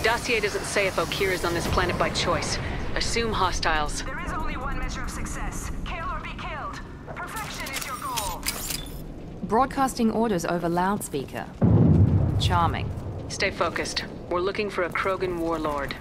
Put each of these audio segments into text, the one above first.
Dossier doesn't say if Okeer is on this planet by choice. Assume hostiles. There is only one measure of success. Kill or be killed. Perfection is your goal. Broadcasting orders over loudspeaker. Charming. Stay focused. We're looking for a Krogan warlord.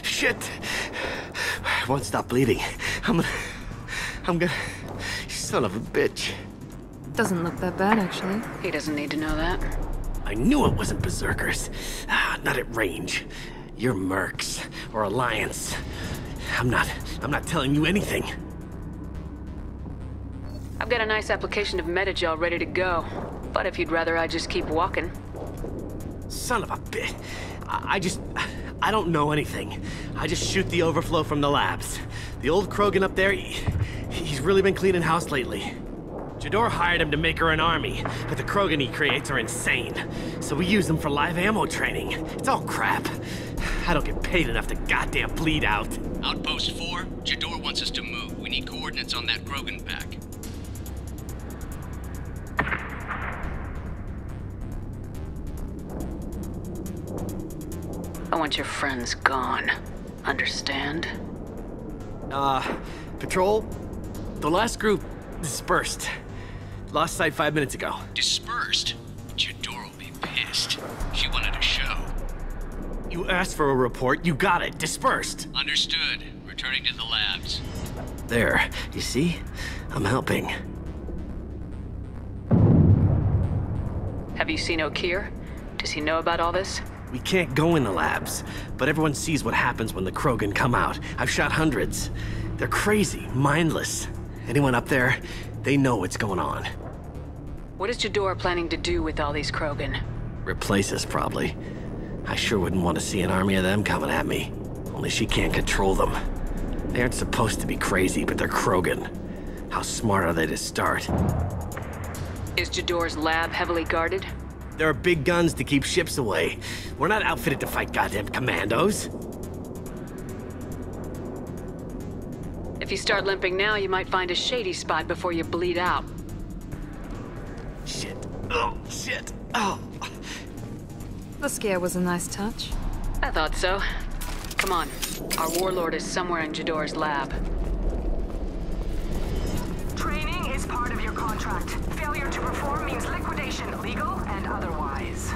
Shit! I won't stop bleeding. I'm gonna... Son of a bitch. Doesn't look that bad, actually. He doesn't need to know that. I knew it wasn't Berserkers. Not at range. You're Mercs, or Alliance. I'm not telling you anything. I've got a nice application of Metagel ready to go. But if you'd rather I just keep walking. Son of a bitch. I don't know anything. I just shoot the overflow from the labs. The old Krogan up there, he's really been cleaning house lately. Jador hired him to make her an army, but the Krogan he creates are insane. So we use them for live ammo training. It's all crap. I don't get paid enough to goddamn bleed out. Outpost 4, Jador wants us to move. We need coordinates on that Krogan pack. I want your friends gone. Understand? Patrol? The last group dispersed. Lost sight 5 minutes ago. Dispersed? Jador will be pissed. She wanted a show. You asked for a report, you got it. Dispersed. Understood. Returning to the labs. There, you see? I'm helping. Have you seen Okeer? Does he know about all this? We can't go in the labs, but everyone sees what happens when the Krogan come out. I've shot hundreds. They're crazy, mindless. Anyone up there, they know what's going on. What is Jador planning to do with all these Krogan? Replace us, probably. I sure wouldn't want to see an army of them coming at me. Only she can't control them. They aren't supposed to be crazy, but they're Krogan. How smart are they to start? Is Jador's lab heavily guarded? There are big guns to keep ships away. We're not outfitted to fight goddamn commandos. If you start limping now, you might find a shady spot before you bleed out. Shit. Oh, shit. Oh. The scare was a nice touch. I thought so. Come on. Our warlord is somewhere in Jador's lab. Training is part of your contract. Failure to perform means liquidation, legal and otherwise.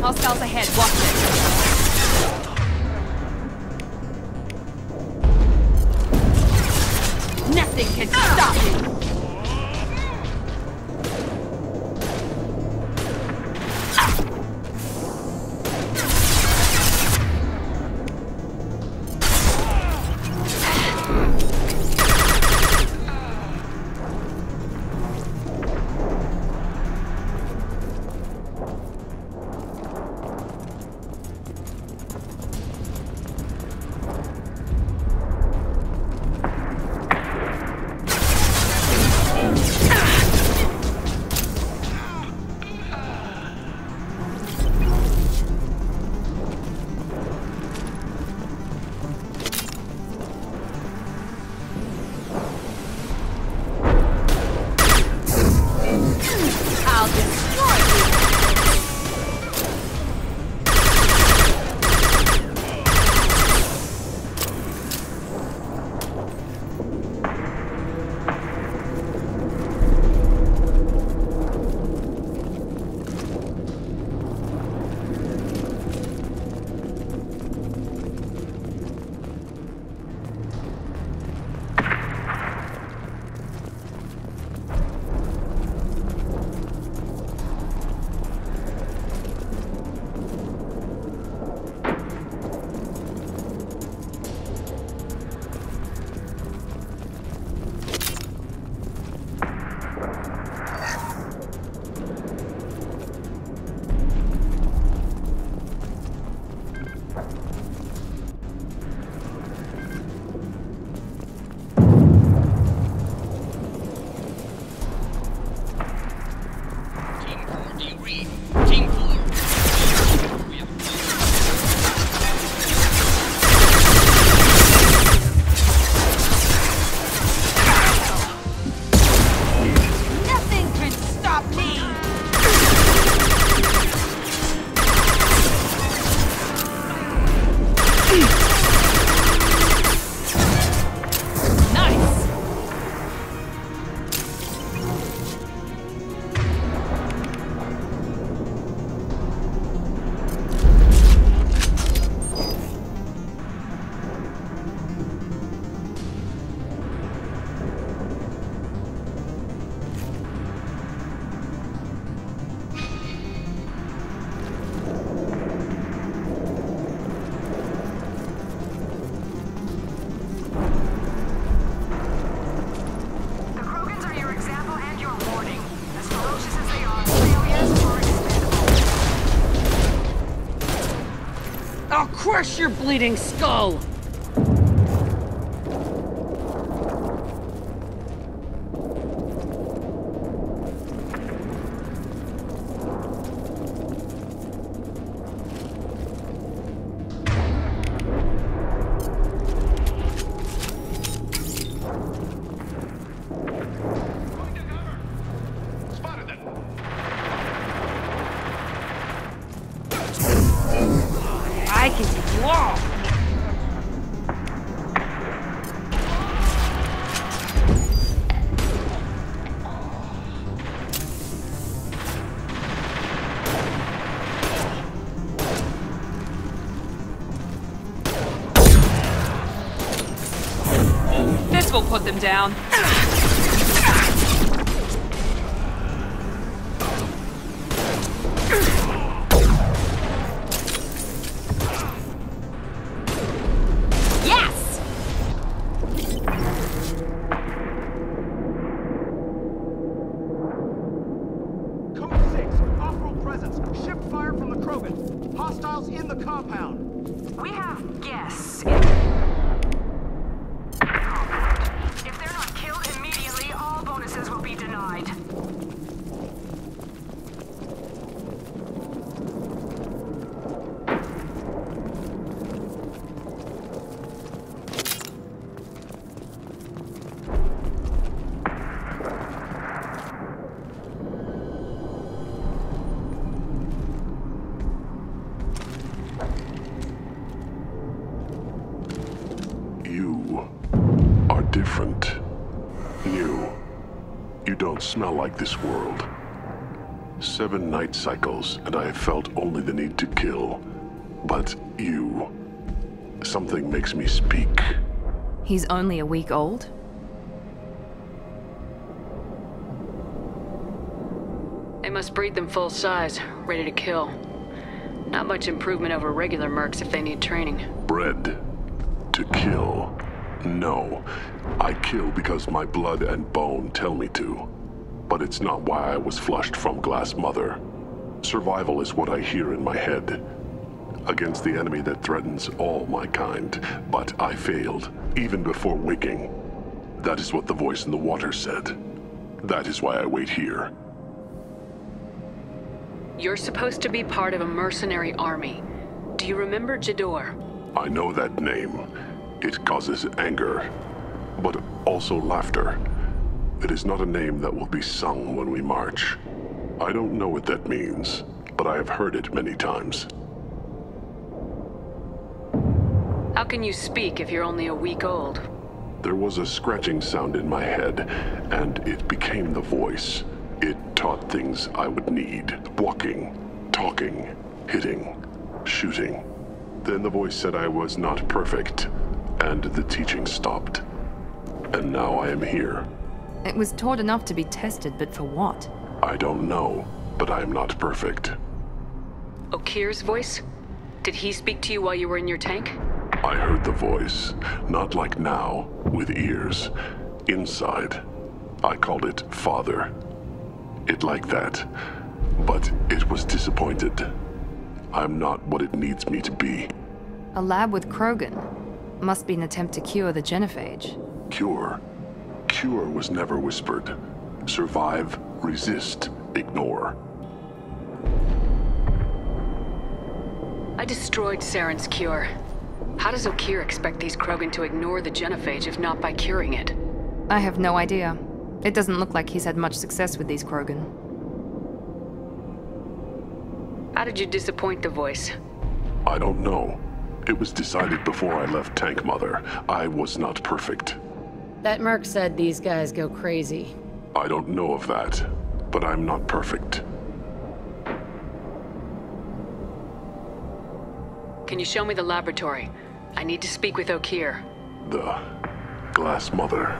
Hostiles ahead, watch it. Nothing can stop you! crush your bleeding skull! I can take you all! This will put them down. Yes! Code 6, off-road presence. Ship fire from the Krogan. Hostiles in the compound. We have guests in the compound. If they're not killed immediately, all bonuses will be denied. You are different. New. You don't smell like this world. 7 night cycles, and I have felt only the need to kill. But you... something makes me speak. He's only a week old? They must breed them full size, ready to kill. Not much improvement over regular mercs if they need training. Bred to kill. No. I kill because my blood and bone tell me to. But it's not why I was flushed from Glass Mother. Survival is what I hear in my head. Against the enemy that threatens all my kind. But I failed, even before waking. That is what the voice in the water said. That is why I wait here. You're supposed to be part of a mercenary army. Do you remember Jador? I know that name. It causes anger, but also laughter. It is not a name that will be sung when we march. I don't know what that means, but I have heard it many times. How can you speak if you're only a week old? There was a scratching sound in my head, and it became the voice. It taught things I would need. Walking, talking, hitting, shooting. Then the voice said I was not perfect, and the teaching stopped. And now I am here. It was taught enough to be tested, but for what? I don't know, but I am not perfect. Okir's voice? Did he speak to you while you were in your tank? I heard the voice, not like now, with ears. Inside. I called it Father. It like that, but it was disappointed. I'm not what it needs me to be. A lab with Krogan. Must be an attempt to cure the genophage. Cure? Cure was never whispered. Survive, resist, ignore. I destroyed Saren's cure. How does Okir expect these Krogan to ignore the genophage if not by curing it? I have no idea. It doesn't look like he's had much success with these Krogan. How did you disappoint the voice? I don't know. It was decided before I left Tank Mother. I was not perfect. That merc said these guys go crazy. I don't know of that, but I'm not perfect. Can you show me the laboratory? I need to speak with Okir. The Glass Mother.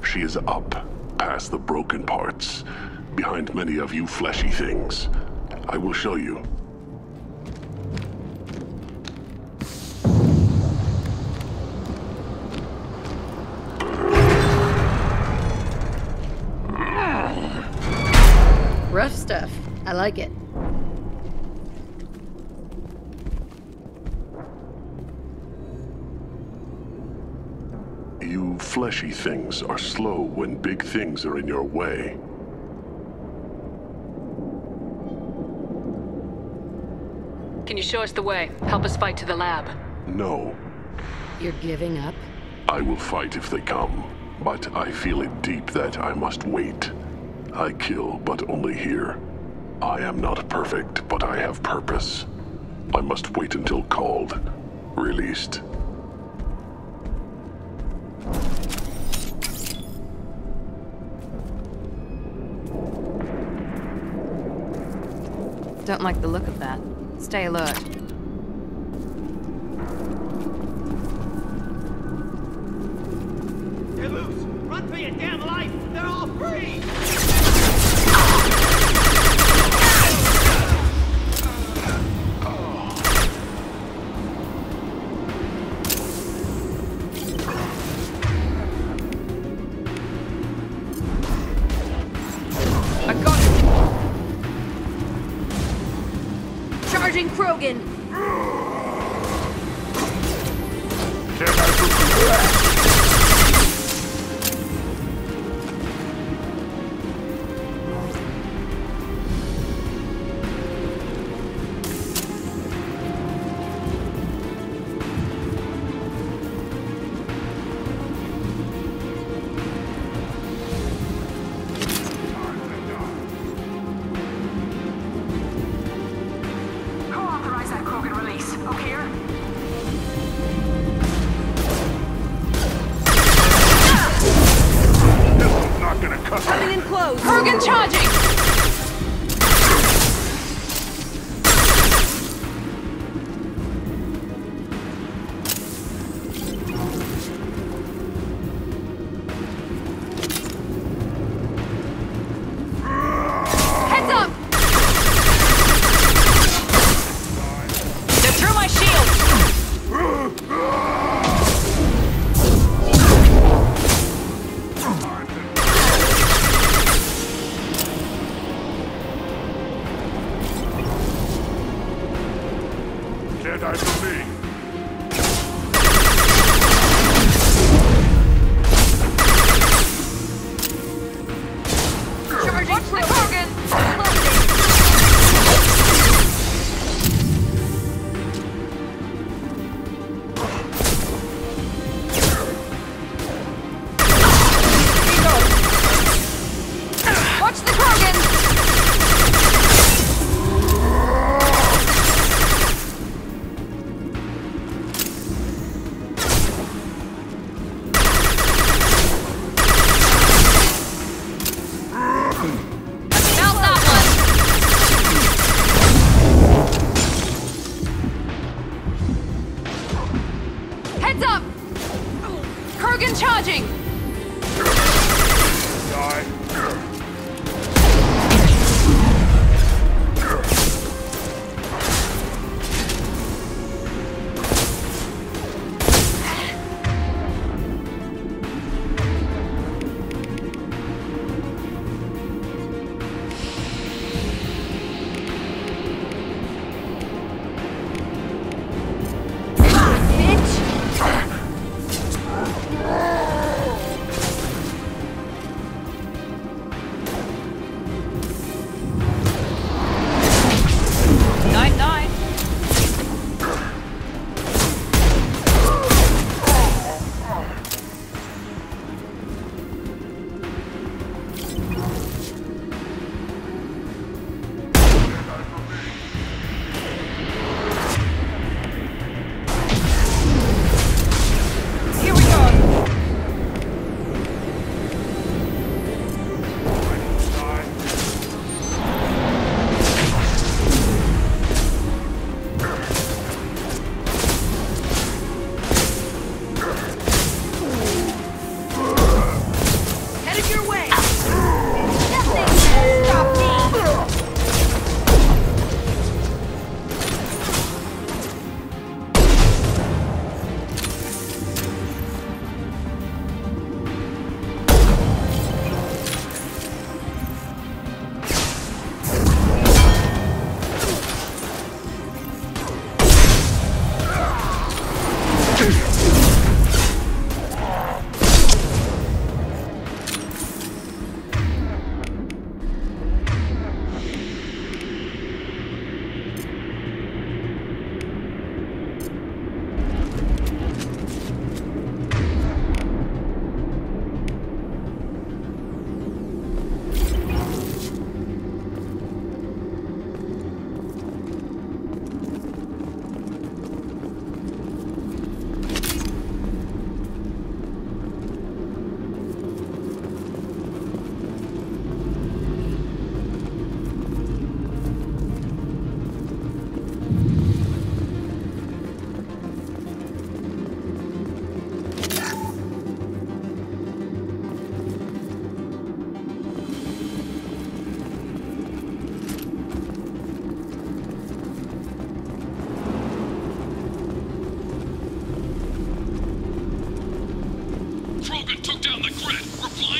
She is up, past the broken parts, behind many of you fleshy things. I will show you. Rough stuff. I like it. You fleshy things are slow when big things are in your way. Can you show us the way? Help us fight to the lab. No, You're giving up? I will fight if they come, but I feel it deep that I must wait. I kill, but only here. I am not perfect, but I have purpose. I must wait until called, released. Don't like the look of that. Stay alert. They're loose! Run for your damn life! They're all free! I got you! Charging Krogan! Co-authorize that Krogan release, okay? This one's not gonna cut it. Coming in close! Krogan charging! Heads up! They're through my shield! Jedi for me. Charging Krogan! Watch the Krogan! Melt that one! Heads up! Krogan charging! Bitch!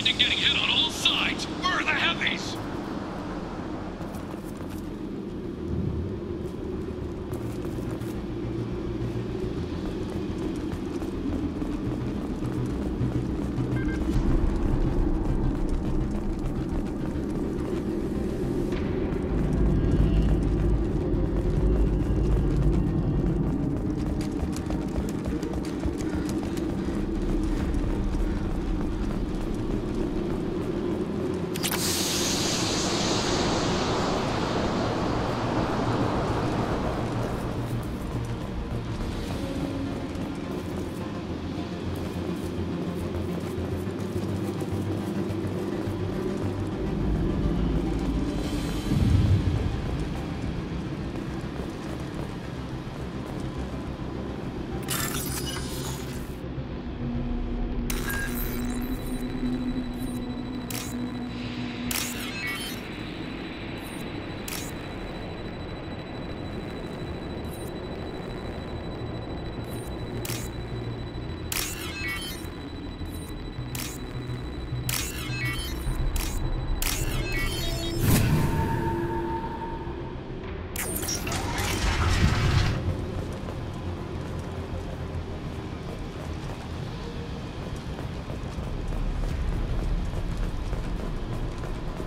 Captain getting hit on all sides! Where are the heavies?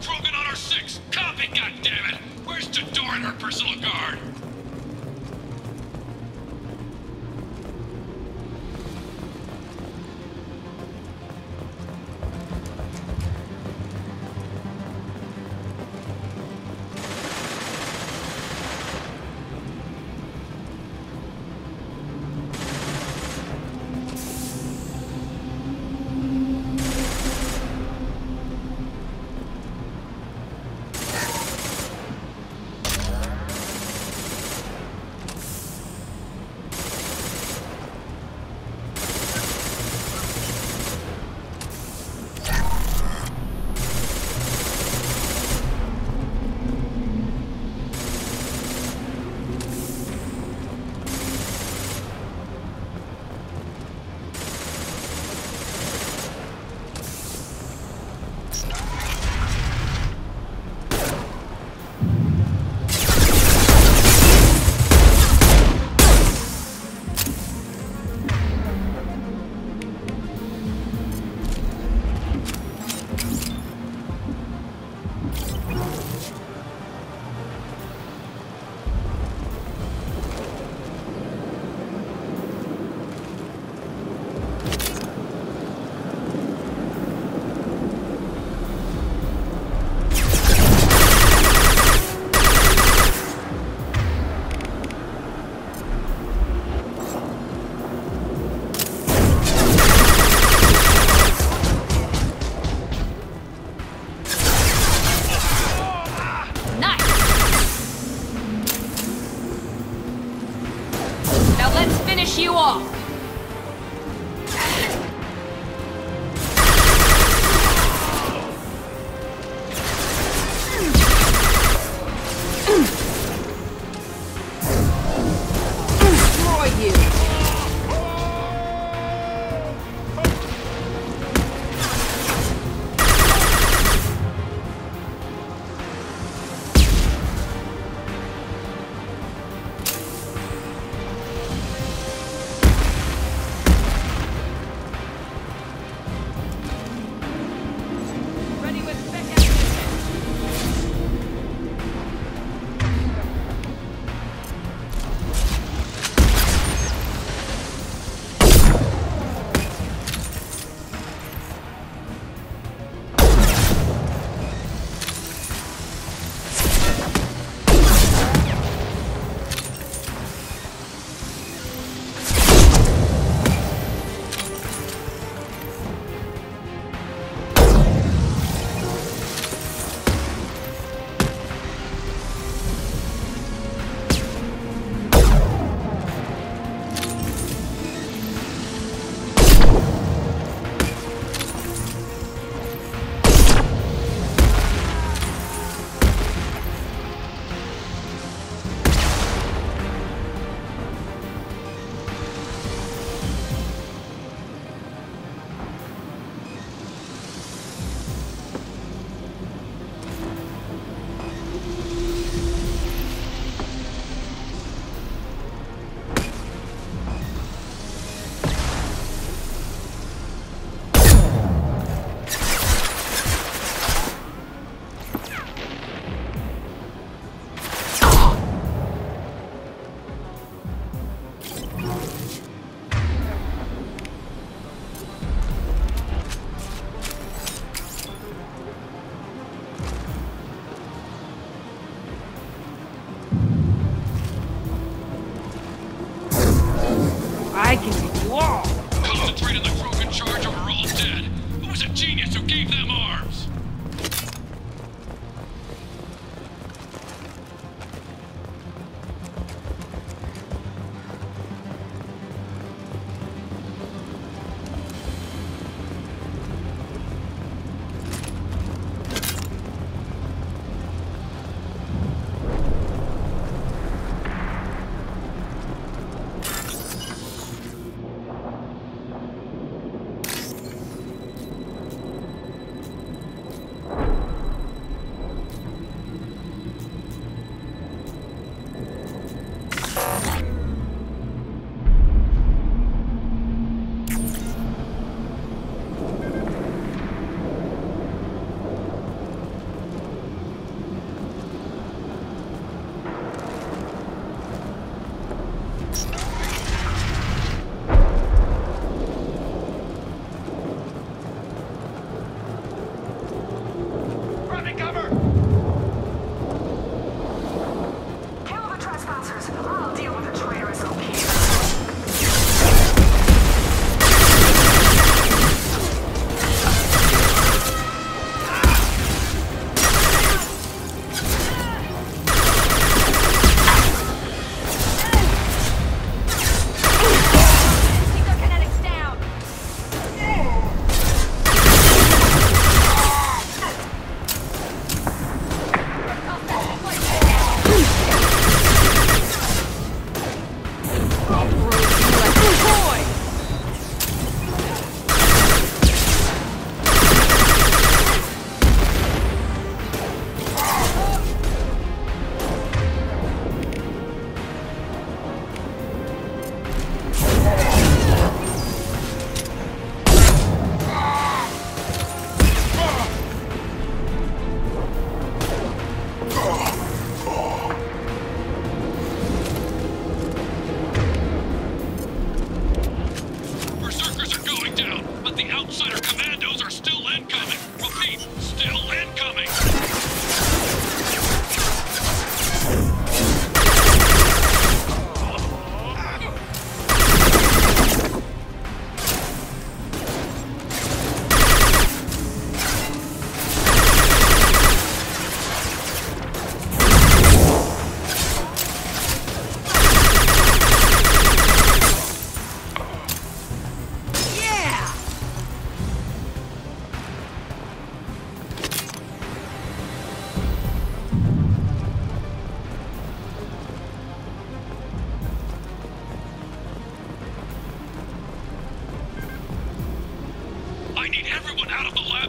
Krogan on our 6! Copy, goddammit! Where's Jador and her personal guard? You off! Destroy you! I can take you all! Concentrate on the Krogan charge or we're all dead. Who was a genius who gave them arms?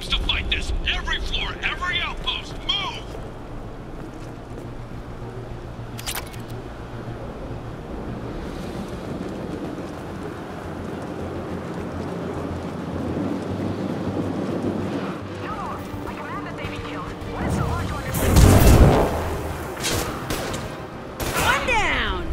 To fight this! Every floor, every outpost, move! No, I command that they be killed. What is so hard to understand? One down!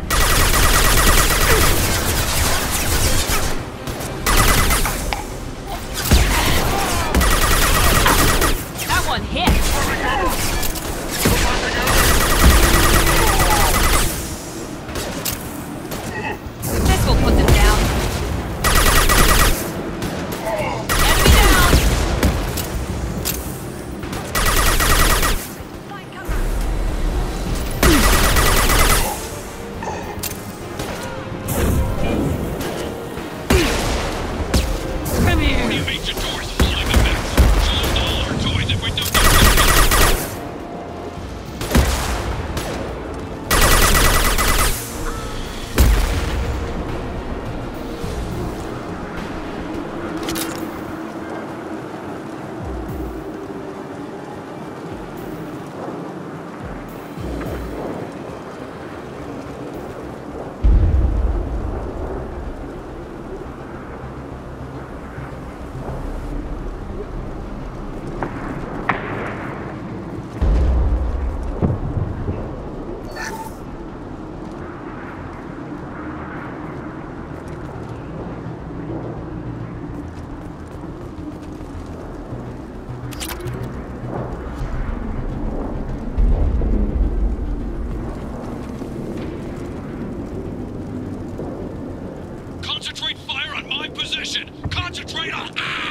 Concentrate on... Ah!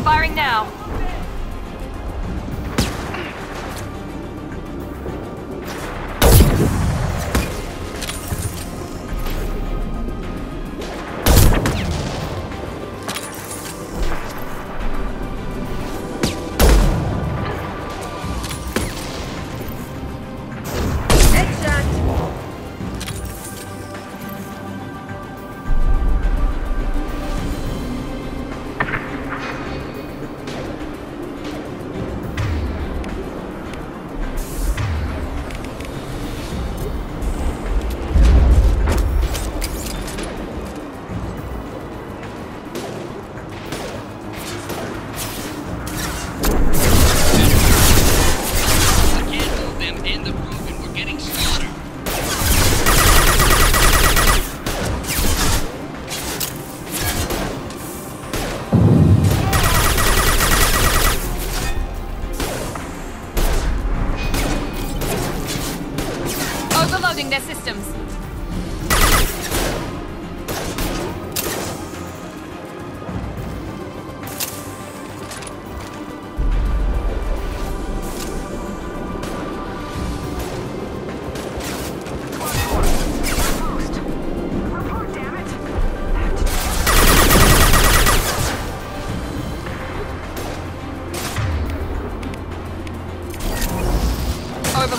Firing now.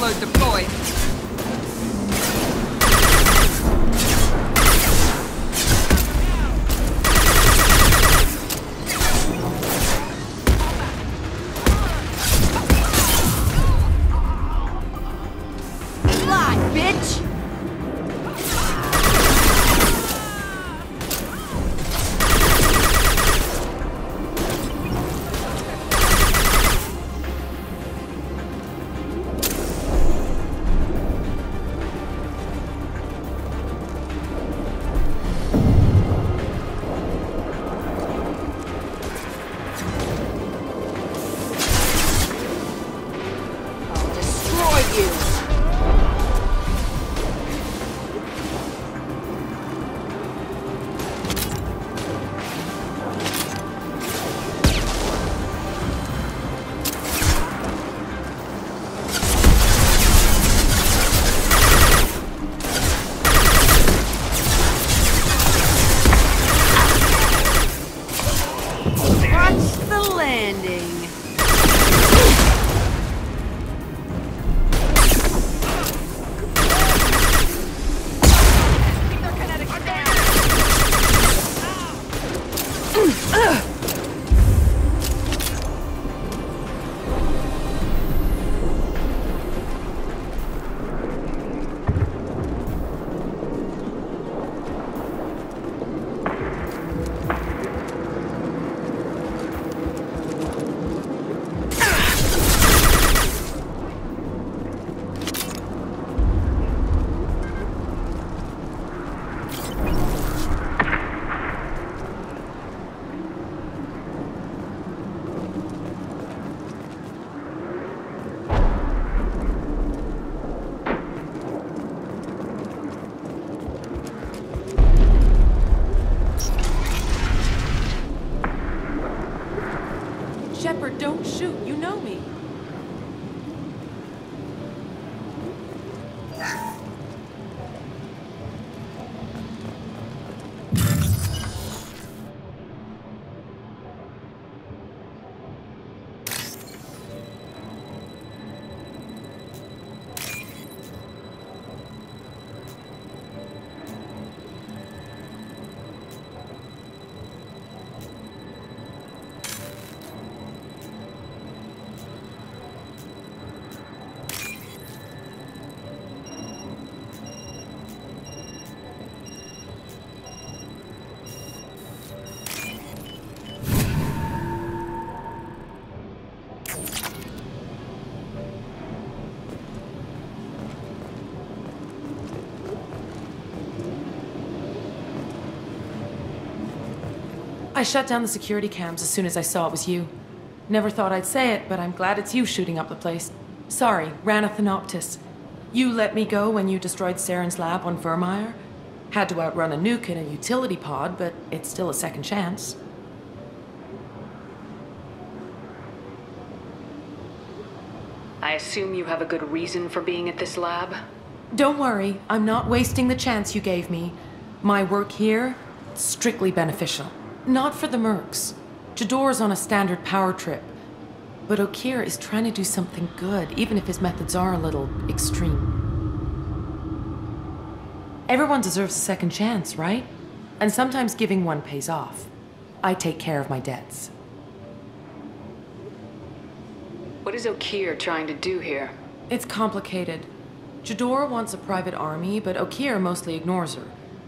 Payload deployed. Fly, bitch! Shepard, don't shoot. You know me. I shut down the security cams as soon as I saw it was you. Never thought I'd say it, but I'm glad it's you shooting up the place. Sorry, Rana Thanoptis. You let me go when you destroyed Saren's lab on Vermeer. Had to outrun a nuke in a utility pod, but it's still a second chance. I assume you have a good reason for being at this lab? Don't worry, I'm not wasting the chance you gave me. My work here, strictly beneficial. Not for the mercs. Jador's on a standard power trip. But Okeer is trying to do something good, even if his methods are a little extreme. Everyone deserves a second chance, right? And sometimes giving one pays off. I take care of my debts. What is Okeer trying to do here? It's complicated. Jador wants a private army, but Okeer mostly ignores her.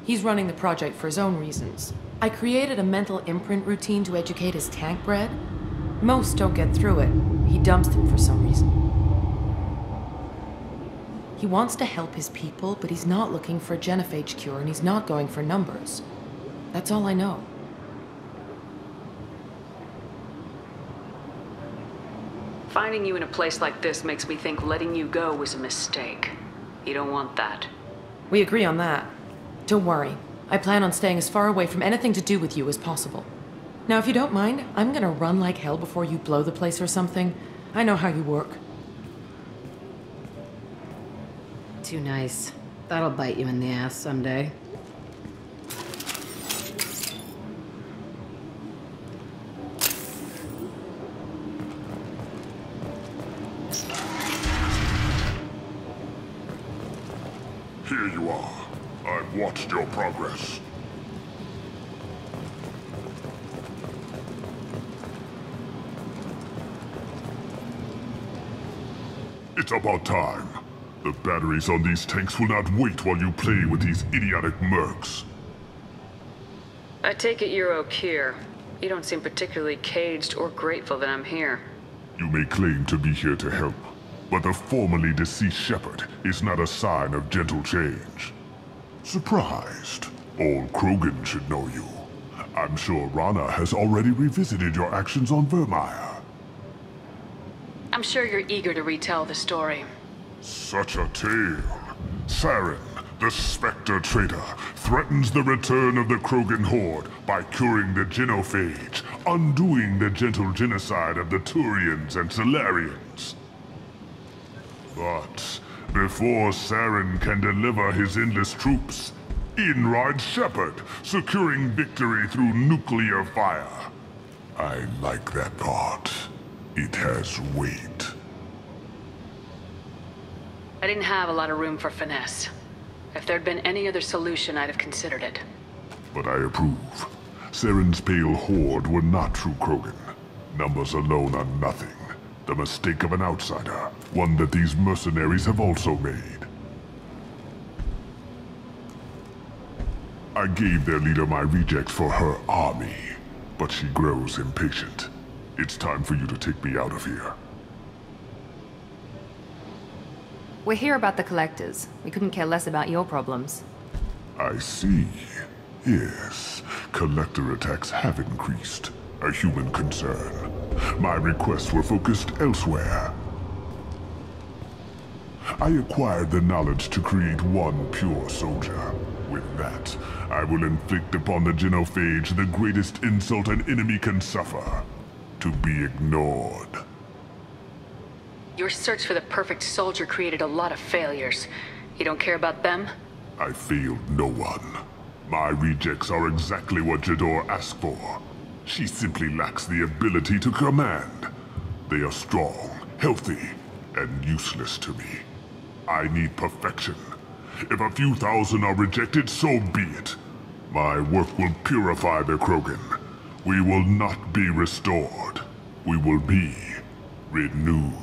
He's running the project for his own reasons. I created a mental imprint routine to educate his tank bred. Most don't get through it. He dumps them for some reason. He wants to help his people, but he's not looking for a genophage cure, and he's not going for numbers. That's all I know. Finding you in a place like this makes me think letting you go was a mistake. You don't want that. We agree on that. Don't worry. I plan on staying as far away from anything to do with you as possible. Now, if you don't mind, I'm gonna run like hell before you blow the place or something. I know how you work. Too nice. That'll bite you in the ass someday. Here you are. I've watched your progress. It's about time. The batteries on these tanks will not wait while you play with these idiotic mercs. I take it you're Okeer. You don't seem particularly caged or grateful that I'm here. You may claim to be here to help, but the formerly deceased Shepard is not a sign of gentle change. Surprised? Old Krogan should know you. I'm sure Rana has already revisited your actions on Vermeer. I'm sure you're eager to retell the story. Such a tale. Saren, the Spectre traitor, threatens the return of the Krogan horde by curing the genophage, undoing the gentle genocide of the Turians and Solarians. But before Saren can deliver his endless troops, in rides Shepard, securing victory through nuclear fire. I like that part. It has weight. I didn't have a lot of room for finesse. If there'd been any other solution, I'd have considered it. But I approve. Saren's pale horde were not true Krogan. Numbers alone are nothing. The mistake of an outsider, one that these mercenaries have also made. I gave their leader my rejects for her army, but she grows impatient. It's time for you to take me out of here. We're here about the Collectors. We couldn't care less about your problems. I see. Yes, Collector attacks have increased. A human concern. My requests were focused elsewhere. I acquired the knowledge to create one pure soldier. With that, I will inflict upon the genophage the greatest insult an enemy can suffer. To be ignored. Your search for the perfect soldier created a lot of failures. You don't care about them? I failed no one. My rejects are exactly what Jador asked for. She simply lacks the ability to command. They are strong, healthy, and useless to me. I need perfection. If a few thousand are rejected, so be it. My work will purify the Krogan. We will not be restored. We will be renewed.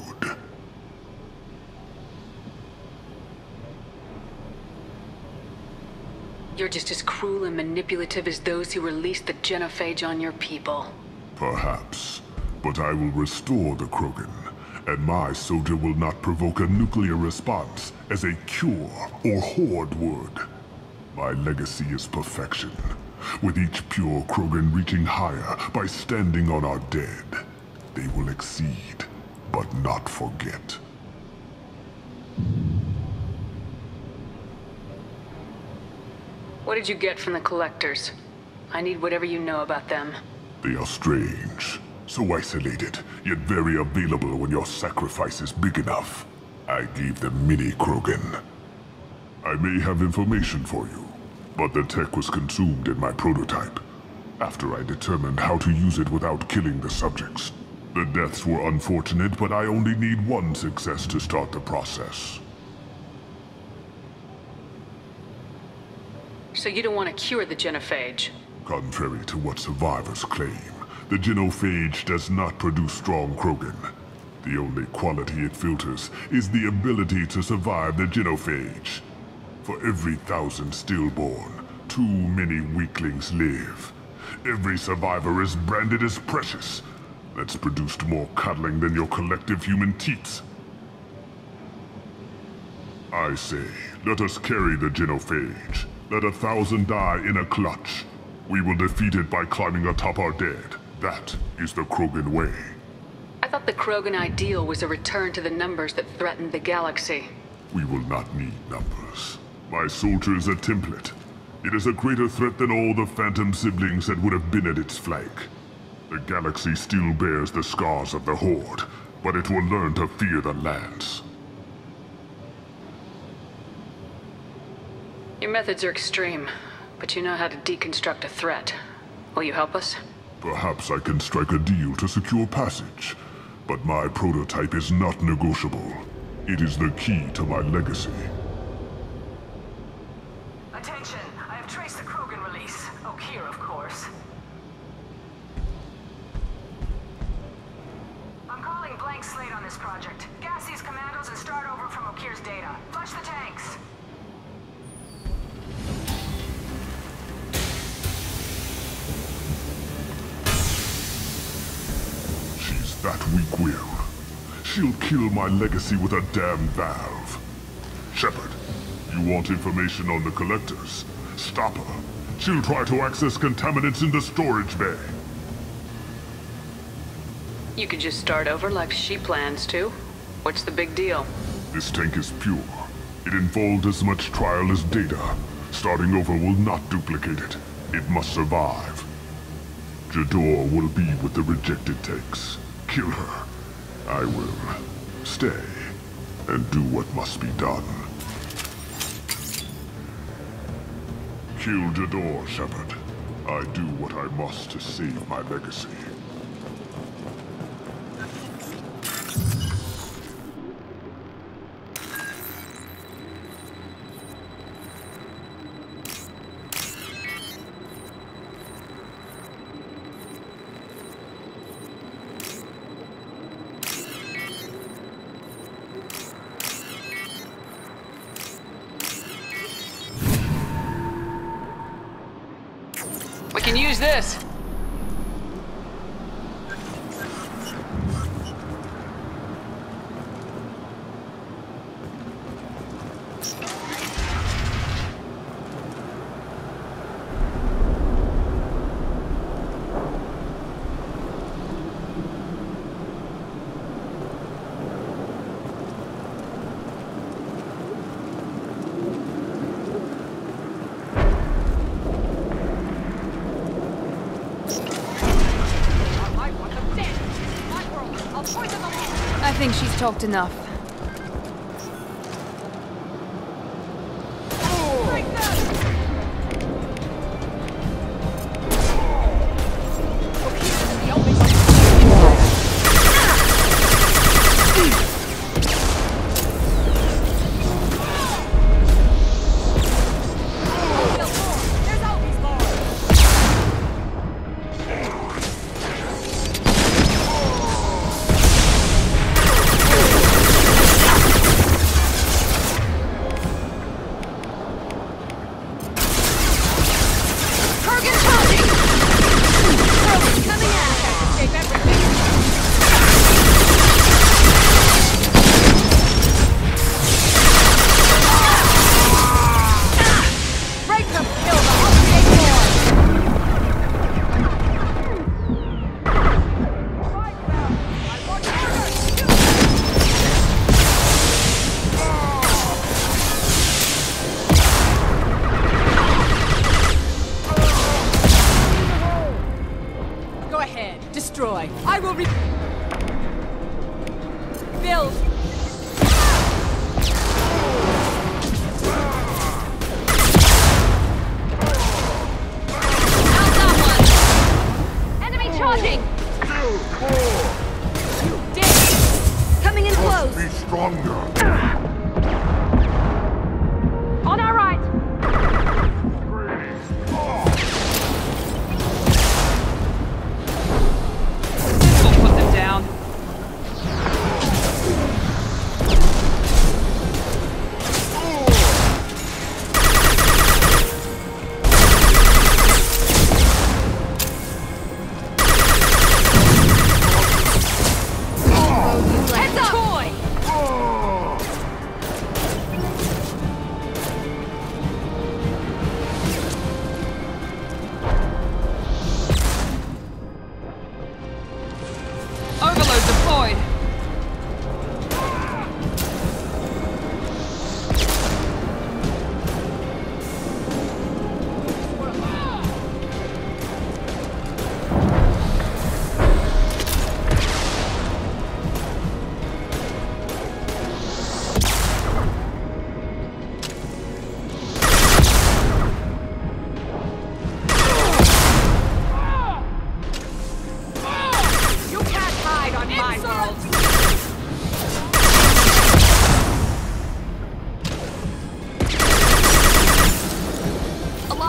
You're just as cruel and manipulative as those who released the genophage on your people. Perhaps. But I will restore the Krogan, and my soldier will not provoke a nuclear response as a cure or horde would. My legacy is perfection, with each pure Krogan reaching higher by standing on our dead. They will exceed, but not forget. What did you get from the Collectors? I need whatever you know about them. They are strange, so isolated, yet very available when your sacrifice is big enough. I gave them mini Krogan. I may have information for you, but the tech was consumed in my prototype, after I determined how to use it without killing the subjects. The deaths were unfortunate, but I only need one success to start the process. So you don't want to cure the genophage? Contrary to what survivors claim, the genophage does not produce strong Krogan. The only quality it filters is the ability to survive the genophage. For every 1,000 stillborn, too many weaklings live. Every survivor is branded as precious. That's produced more cuddling than your collective human teats. I say, let us carry the genophage. Let 1,000 die in a clutch. We will defeat it by climbing atop our dead. That is the Krogan way. I thought the Krogan ideal was a return to the numbers that threatened the galaxy. We will not need numbers. My soldier is a template. It is a greater threat than all the Phantom siblings that would have been at its flank. The galaxy still bears the scars of the Horde, but it will learn to fear the Lance. Your methods are extreme, but you know how to deconstruct a threat. Will you help us? Perhaps I can strike a deal to secure passage, but my prototype is not negotiable. It is the key to my legacy. Attention, I have traced the Krogan release. Okeer, of course. I'm calling blank slate on this project. Gas these commandos and start over from Okeer's data. Flush the tanks. She's that weak-willed. She'll kill my legacy with a damn valve. Shepard, you want information on the Collectors? Stop her. She'll try to access contaminants in the storage bay. You could just start over like she plans to. What's the big deal? This tank is pure. It involved as much trial as data. Starting over will not duplicate it. It must survive. Jedore will be with the rejected tanks. Kill her. I will stay and do what must be done. Kill Jedore, Shepard. I do what I must to save my legacy. We can use this. I think she's talked enough. Destroy. I will build. Enemy charging! Coming in close! Be stronger! On our right! We'll put them down.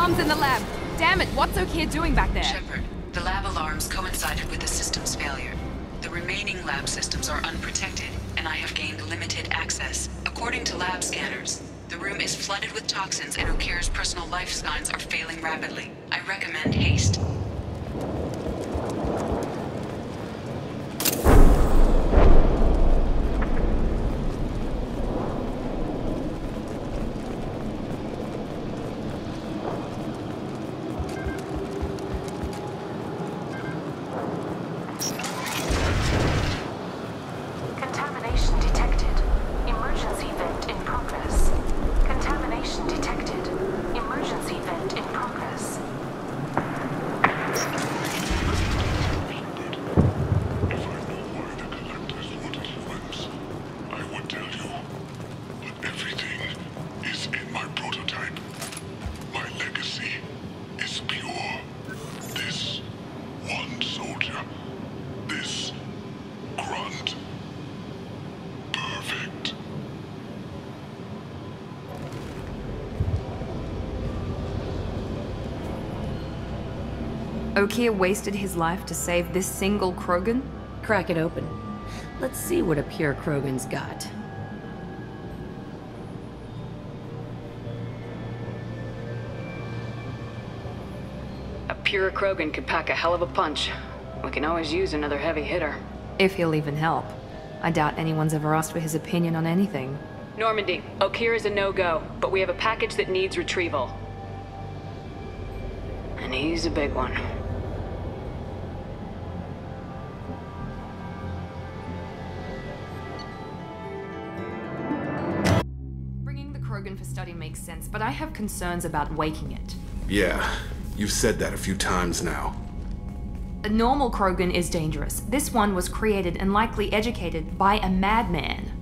alarms in the lab! Damn it, what's O'Keefe doing back there? Shepard, the lab alarms coincided with the system's failure. The remaining lab systems are unprotected, and I have gained limited access. According to lab scanners, the room is flooded with toxins and O'Keefe's personal life signs are failing rapidly. I recommend haste. Contamination detected. Emergency vent in progress. Contamination detected. Emergency vent in progress. If I knew why the Collectors wanted humans, I would tell you. But everything is in my prototype. My legacy is pure. This one soldier. This grunt. Perfect. O'Keefe wasted his life to save this single Krogan? Crack it open. Let's see what a pure Krogan's got. A pure Krogan could pack a hell of a punch. We can always use another heavy hitter. If he'll even help. I doubt anyone's ever asked for his opinion on anything. Normandy, O'Keefe is a no-go, but we have a package that needs retrieval. And he's a big one. Bringing the Krogan for study makes sense, but I have concerns about waking it. Yeah, you've said that a few times now. A normal Krogan is dangerous. This one was created and likely educated by a madman.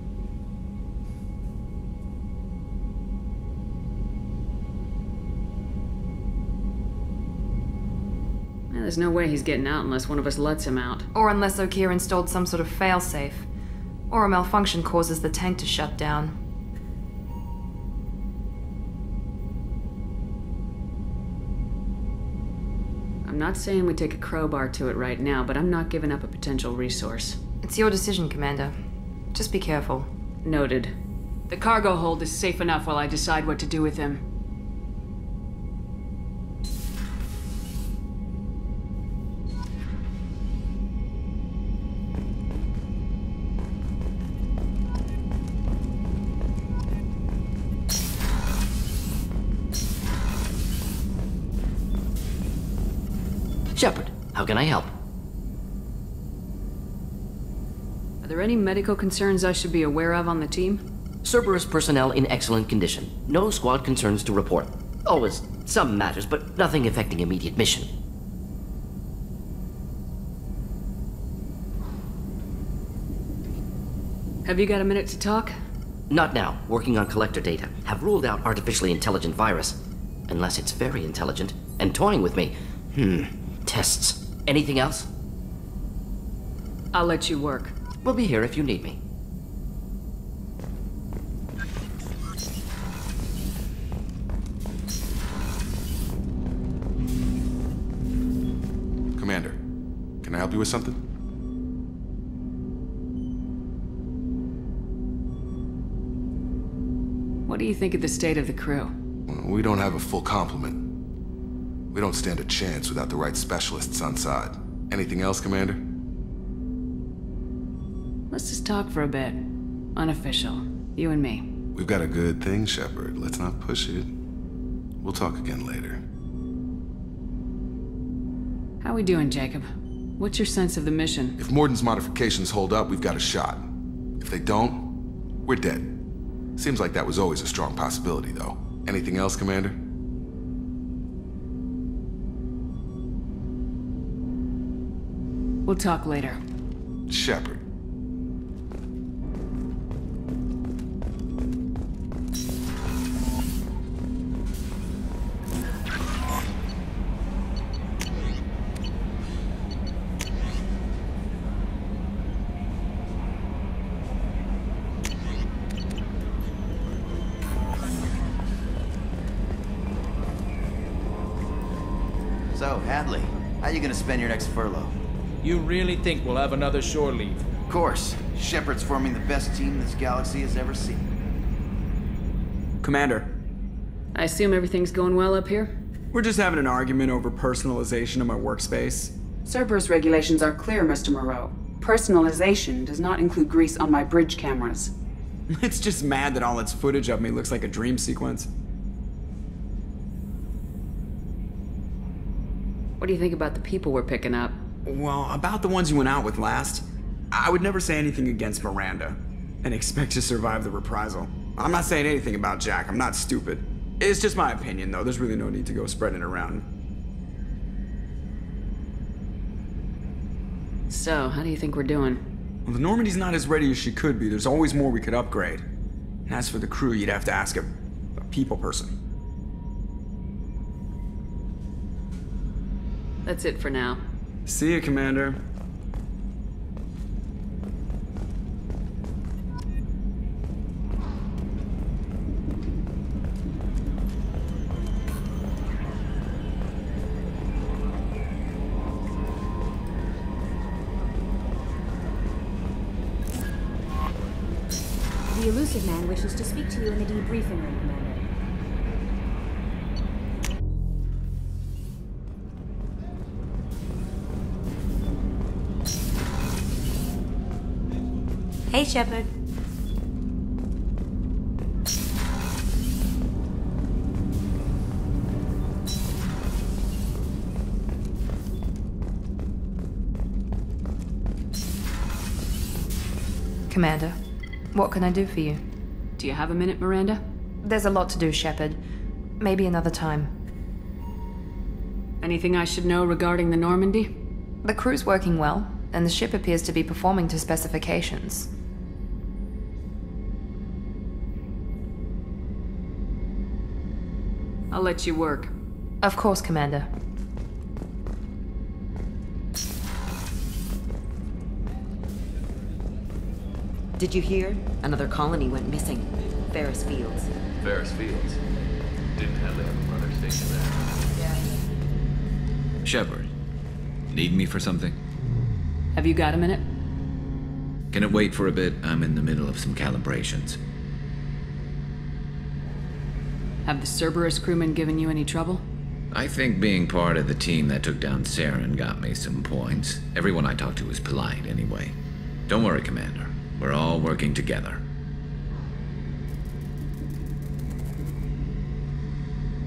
There's no way he's getting out unless one of us lets him out. Or unless O'Keefe installed some sort of failsafe. Or a malfunction causes the tank to shut down. I'm not saying we take a crowbar to it right now, but I'm not giving up a potential resource. It's your decision, Commander. Just be careful. Noted. The cargo hold is safe enough while I decide what to do with him. Shepard, how can I help? Are there any medical concerns I should be aware of on the team? Cerberus personnel in excellent condition. No squad concerns to report. Always some matters, but nothing affecting immediate mission. Have you got a minute to talk? Not now. Working on collector data. Have ruled out artificially intelligent virus. Unless it's very intelligent and toying with me. Tests. Anything else? I'll let you work. We'll be here if you need me. Commander, can I help you with something? What do you think of the state of the crew? We don't have a full complement. We don't stand a chance without the right specialists on side. Anything else, Commander? Let's just talk for a bit. Unofficial. You and me. We've got a good thing, Shepard. Let's not push it. We'll talk again later. How we doing, Jacob? What's your sense of the mission? If Morden's modifications hold up, we've got a shot. If they don't, we're dead. Seems like that was always a strong possibility, though. Anything else, Commander? We'll talk later. Shepard. Bradley, how you gonna spend your next furlough? You really think we'll have another shore leave? Of course. Shepard's forming the best team this galaxy has ever seen. Commander. I assume everything's going well up here? We're just having an argument over personalization of my workspace. Cerberus regulations are clear, Mr. Moreau. Personalization does not include grease on my bridge cameras. It's just mad that all its footage of me looks like a dream sequence. What do you think about the people we're picking up? Well, about the ones you went out with last, I would never say anything against Miranda and expect to survive the reprisal. I'm not saying anything about Jack, I'm not stupid. It's just my opinion, though. There's really no need to go spreading it around. So, how do you think we're doing? Well, the Normandy's not as ready as she could be. There's always more we could upgrade. And as for the crew, you'd have to ask a people person. That's it for now. See you, Commander. The Illusive Man wishes to speak to you in the debriefing room, Commander. Hey, Shepard. Commander, what can I do for you? Do you have a minute, Miranda? There's a lot to do, Shepard. Maybe another time. Anything I should know regarding the Normandy? The crew's working well, and the ship appears to be performing to specifications. I'll let you work. Of course, Commander. Did you hear? Another colony went missing. Ferris Fields. Ferris Fields? Didn't have a brother station there. Yeah. Shepard, need me for something? Have you got a minute? Can it wait for a bit? I'm in the middle of some calibrations. Have the Cerberus crewmen given you any trouble? I think being part of the team that took down Saren got me some points. Everyone I talked to was polite anyway. Don't worry, Commander. We're all working together.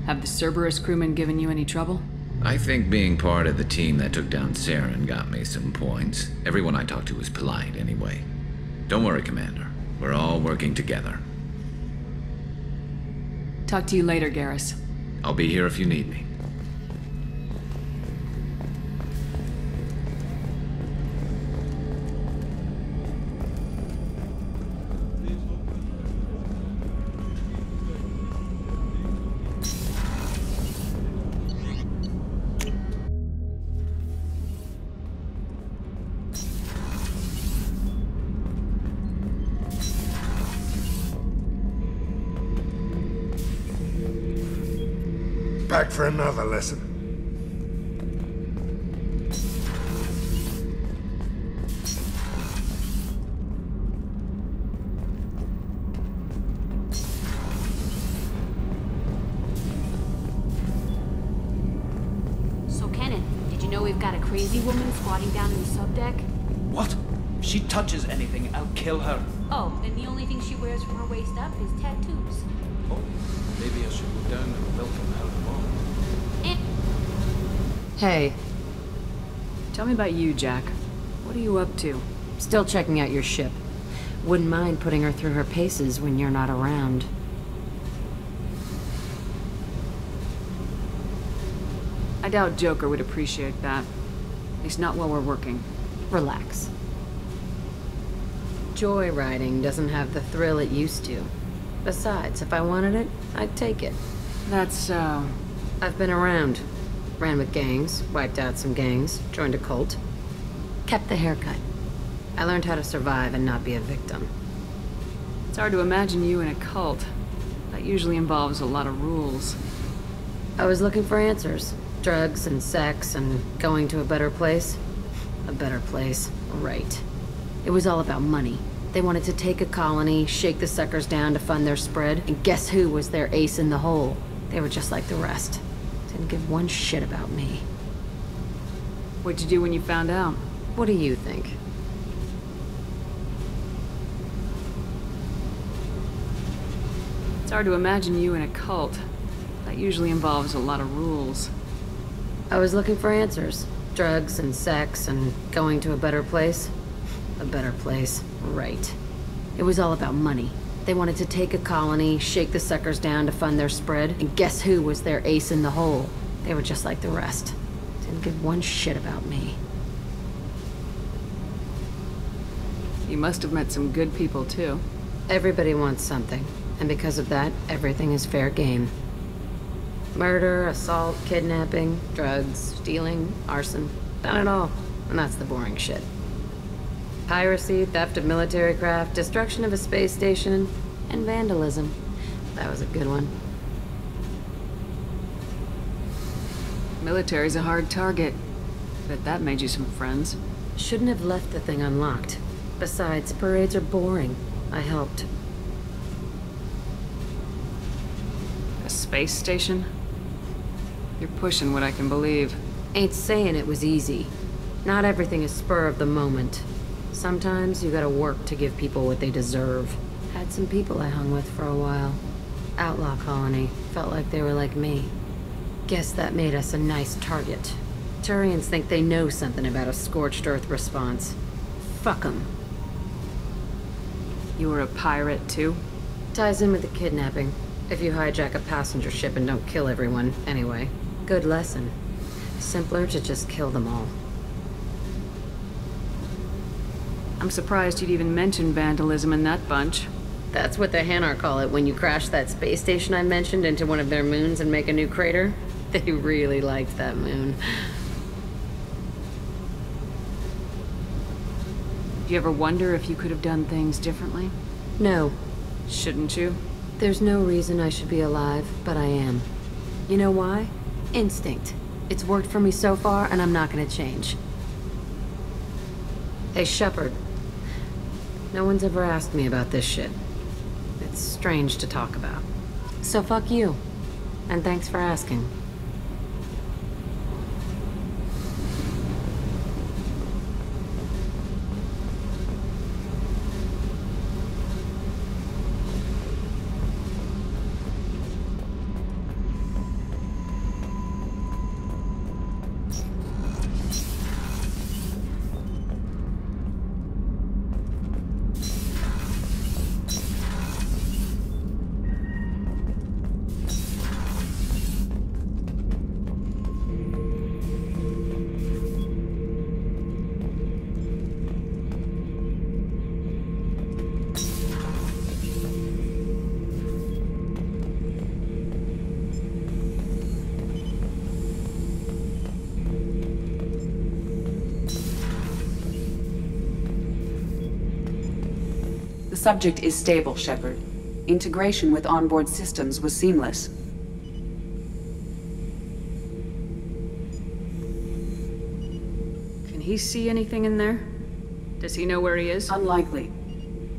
Have the Cerberus crewmen given you any trouble? I think being part of the team that took down Saren got me some points. Everyone I talked to was polite anyway. Don't worry, Commander. We're all working together. Talk to you later, Garrus. I'll be here if you need me. Back for another lesson. So, Kenneth, did you know we've got a crazy woman squatting down in the subdeck? What? If she touches anything, I'll kill her. Oh, and the only thing she wears from her waist up is tattoos. Oh, maybe I should go down and welcome her home. Hey. Tell me about you, Jack. What are you up to? Still checking out your ship. Wouldn't mind putting her through her paces when you're not around. I doubt Joker would appreciate that. At least not while we're working. Relax. Joyriding doesn't have the thrill it used to. Besides, if I wanted it, I'd take it. That's so... I've been around. Ran with gangs, wiped out some gangs, joined a cult. Kept the haircut. I learned how to survive and not be a victim. It's hard to imagine you in a cult. That usually involves a lot of rules. I was looking for answers. Drugs and sex and going to a better place. A better place, right. It was all about money. They wanted to take a colony, shake the suckers down to fund their spread, and guess who was their ace in the hole? They were just like the rest. Didn't give one shit about me. What'd you do when you found out? What do you think? It's hard to imagine you in a cult. That usually involves a lot of rules. I was looking for answers. Drugs and sex and going to a better place. A better place, right. It was all about money. They wanted to take a colony, shake the suckers down to fund their spread, and guess who was their ace in the hole? They were just like the rest. Didn't give one shit about me. You must have met some good people, too. Everybody wants something, and because of that, everything is fair game. Murder, assault, kidnapping, drugs, stealing, arson. Done it all. And that's the boring shit. Piracy, theft of military craft, destruction of a space station, and vandalism. That was a good one. Military's a hard target. Bet that made you some friends. Shouldn't have left the thing unlocked. Besides, parades are boring. I helped. A space station? You're pushing what I can believe. Ain't saying it was easy. Not everything is spur of the moment. Sometimes you gotta work to give people what they deserve. Had some people I hung with for a while. Outlaw colony. Felt like they were like me. Guess that made us a nice target. Turians think they know something about a scorched earth response. Fuck 'em. You were a pirate, too? Ties in with the kidnapping. If you hijack a passenger ship and don't kill everyone, anyway. Good lesson. Simpler to just kill them all. I'm surprised you'd even mention vandalism in that bunch. That's what the Hanar call it when you crash that space station I mentioned into one of their moons and make a new crater. They really liked that moon. Do you ever wonder if you could have done things differently? No. Shouldn't you? There's no reason I should be alive, but I am. You know why? Instinct. It's worked for me so far, and I'm not gonna change. Hey, Shepard. No one's ever asked me about this shit. It's strange to talk about. So fuck you. And thanks for asking. The subject is stable, Shepard. Integration with onboard systems was seamless. Can he see anything in there? Does he know where he is? Unlikely.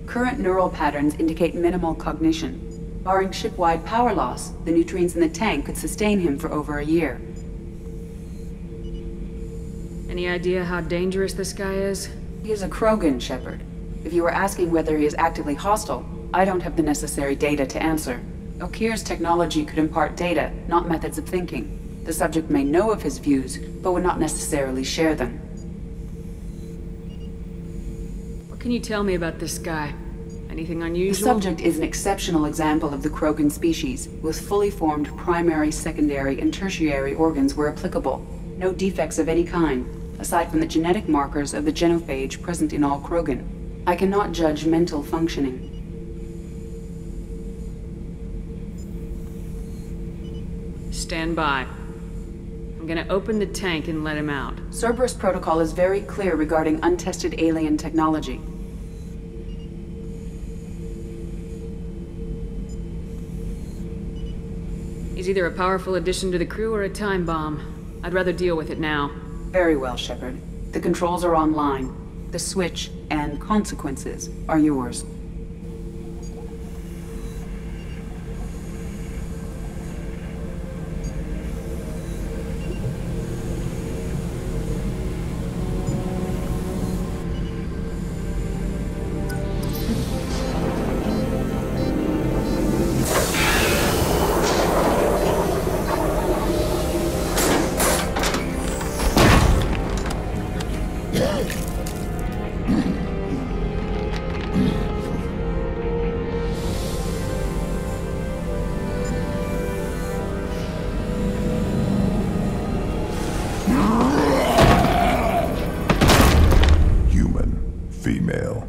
Current neural patterns indicate minimal cognition. Barring ship-wide power loss, the nutrients in the tank could sustain him for over a year. Any idea how dangerous this guy is? He is a Krogan, Shepard. If you were asking whether he is actively hostile, I don't have the necessary data to answer. Okeer's technology could impart data, not methods of thinking. The subject may know of his views, but would not necessarily share them. What can you tell me about this guy? Anything unusual? The subject is an exceptional example of the Krogan species, with fully formed primary, secondary, and tertiary organs where applicable. No defects of any kind, aside from the genetic markers of the genophage present in all Krogan. I cannot judge mental functioning. Stand by. I'm gonna open the tank and let him out. Cerberus protocol is very clear regarding untested alien technology. He's either a powerful addition to the crew or a time bomb. I'd rather deal with it now. Very well, Shepard. The controls are online. The switch and consequences are yours. Female.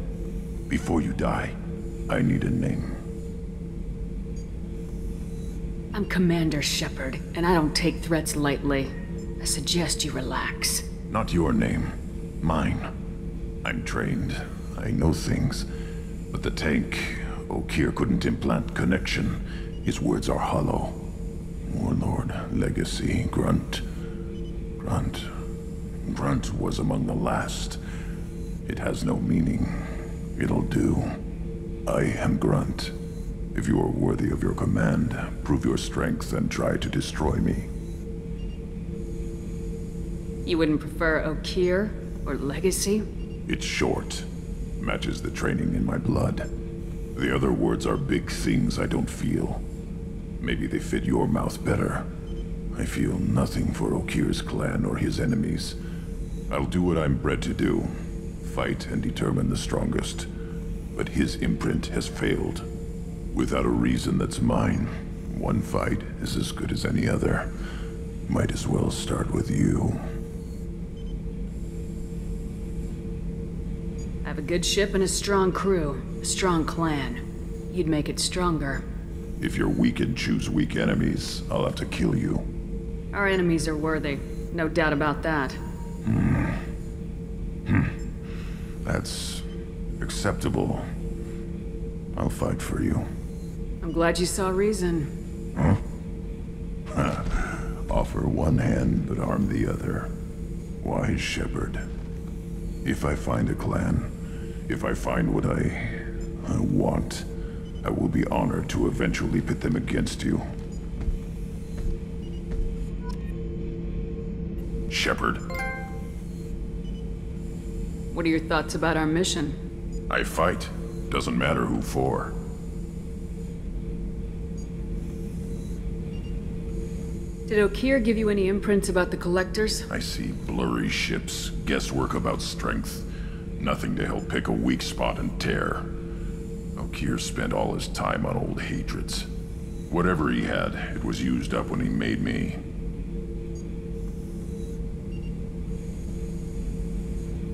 Before you die, I need a name. I'm Commander Shepard, and I don't take threats lightly. I suggest you relax. Not your name. Mine. I'm trained. I know things. But the tank, Okeer couldn't implant connection. His words are hollow. Warlord, Legacy, Grunt. Grunt was among the last. It has no meaning. It'll do. I am Grunt. If you are worthy of your command, prove your strength and try to destroy me. You wouldn't prefer Okeer or Legacy? It's short. Matches the training in my blood. The other words are big things I don't feel. Maybe they fit your mouth better. I feel nothing for Okeer's clan or his enemies. I'll do what I'm bred to do. Fight and determine the strongest. But his imprint has failed. Without a reason that's mine, one fight is as good as any other. Might as well start with you. I have a good ship and a strong crew. A strong clan. You'd make it stronger. If you're weak and choose weak enemies, I'll have to kill you. Our enemies are worthy. No doubt about that. That's acceptable. I'll fight for you. I'm glad you saw reason. Huh? Offer one hand, but arm the other. Wise Shepard. If I find a clan, if I find what I want, I will be honored to eventually pit them against you. Shepard. What are your thoughts about our mission? I fight. Doesn't matter who for. Did Okeer give you any imprints about the Collectors? I see blurry ships, guesswork about strength. Nothing to help pick a weak spot and tear. Okeer spent all his time on old hatreds. Whatever he had, it was used up when he made me.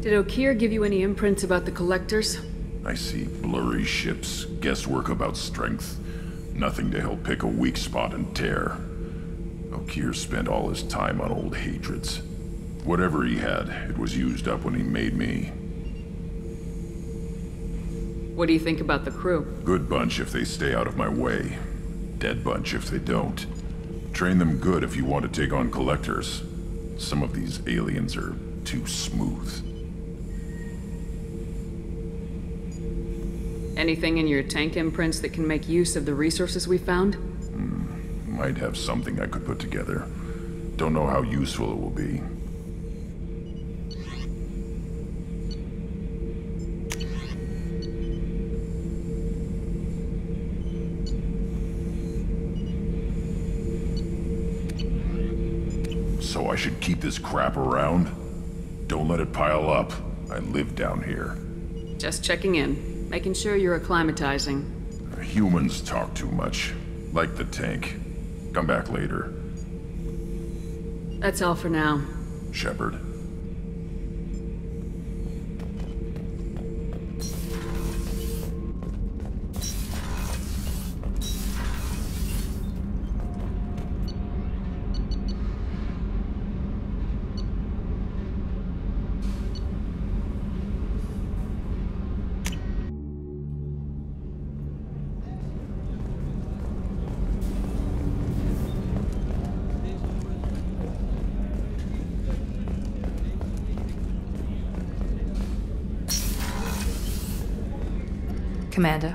Did Okeer give you any imprints about the Collectors? I see blurry ships, guesswork about strength. Nothing to help pick a weak spot and tear. Okeer spent all his time on old hatreds. Whatever he had, it was used up when he made me. What do you think about the crew? Good bunch if they stay out of my way. Dead bunch if they don't. Train them good if you want to take on Collectors. Some of these aliens are too smooth. Anything in your tank imprints that can make use of the resources we found? Might have something I could put together. Don't know how useful it will be. So I should keep this crap around? Don't let it pile up. I live down here. Just checking in. Making sure you're acclimatizing. Humans talk too much. Like the tank. Come back later. That's all for now. Shepard. Commander,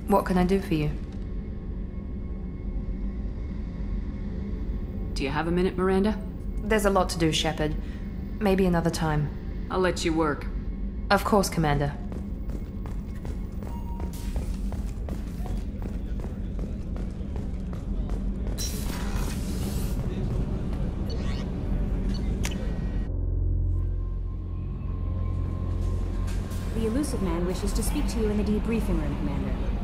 what can I do for you? Do you have a minute, Miranda? There's a lot to do, Shepard. Maybe another time. I'll let you work. Of course, Commander. The Illusive Man wishes to speak to you in the debriefing room, Commander.